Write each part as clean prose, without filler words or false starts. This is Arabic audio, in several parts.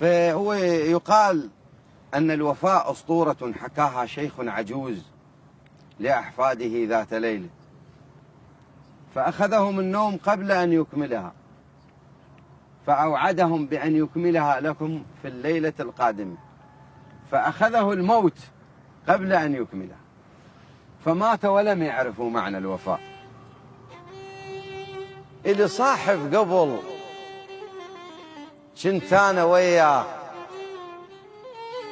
فهو يقال أن الوفاء أسطورة حكاها شيخ عجوز لأحفاده ذات ليلة، فأخذهم النوم قبل أن يكملها، فأوعدهم بأن يكملها لكم في الليلة القادمة، فأخذه الموت قبل أن يكملها، فمات ولم يعرفوا معنى الوفاء. اللي صاحب قبل كنت أنا وياه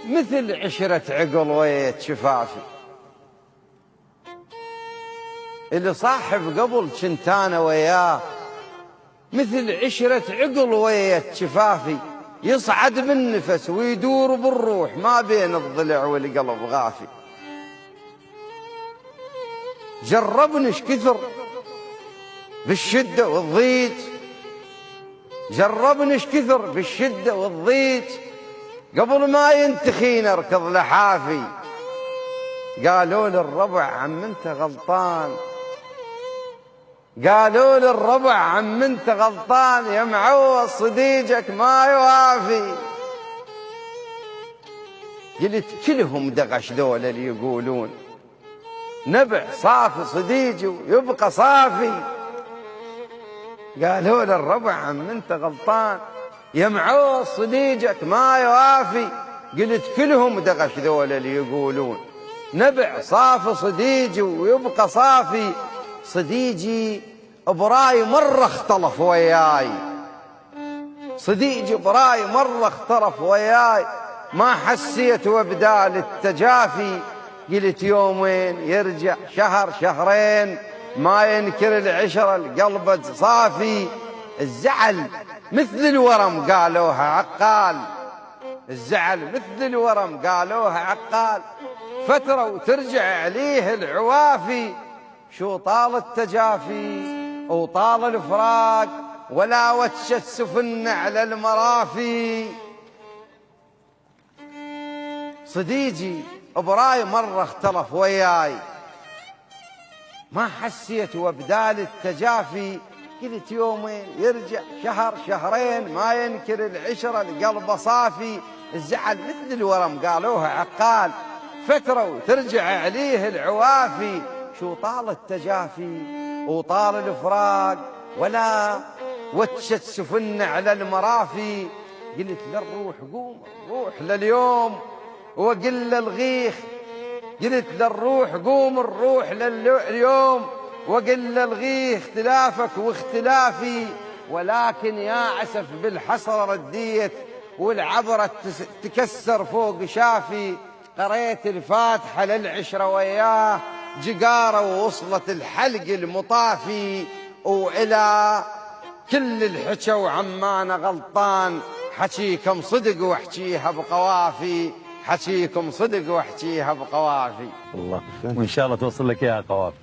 مثل عشرة عقل ويا شفافي، اللي صاحب قبل كنت أنا وياه مثل عشرة عقل ويا شفافي، يصعد بالنفس ويدور بالروح ما بين الضلع والقلب غافي. جربنا ايش كثر بالشدة والضيق، جربنا ايش كثر بالشدة والضيق، قبل ما ينتخينا اركض لحافي. قالوا للربع عم انت غلطان، قالوا للربع عم انت غلطان، يا معوض صديقك ما يوافي. قلت كلهم دغش ذول اللي يقولون نبع صافي صديقي ويبقى صافي. قالوا للربع عم انت غلطان، يا معوض صديقك ما يوافي. قلت كلهم دغش ذول اللي يقولون نبع صافي صديقي ويبقى صافي. صديقي براي مرة اختلف وياي، صديقي براي مرة اختلف وياي، ما حسيت وبدال التجافي. قلت يومين يرجع شهر شهرين، ما ينكر العشرة القلب صافي. الزعل مثل الورم قالوها عقال، الزعل مثل الورم قالوها عقال، فترة وترجع عليه العوافي. شو طال التجافي وطال الفراق، ولا وتشت سفن على المرافي. صديقي براي مرة اختلف وياي، ما حسيت وبدال التجافي. قلت يومين يرجع شهر شهرين، ما ينكر العشرة القلب صافي. الزعل مثل الورم قالوها عقال، فترة وترجع عليه العوافي. شو طال التجافي وطال الفراق، ولا وتشت سفن على المرافي. قلت للروح قوم الروح لليوم وقل الغيخ، قلت للروح قوم الروح لليوم وقل الغيخ، اختلافك واختلافي. ولكن يا عسف بالحسرة رديت والعبرة تكسر فوق شافي. قريت الفاتحة للعشرة وياه جقارة ووصلت الحلق المطافي. وإلى كل الحكى وعمانة غلطان، حكيكم صدق واحكيها بقوافي، حكيكم صدق واحكيها بقوافي. الله، وإن شاء الله توصل لك يا قوافي.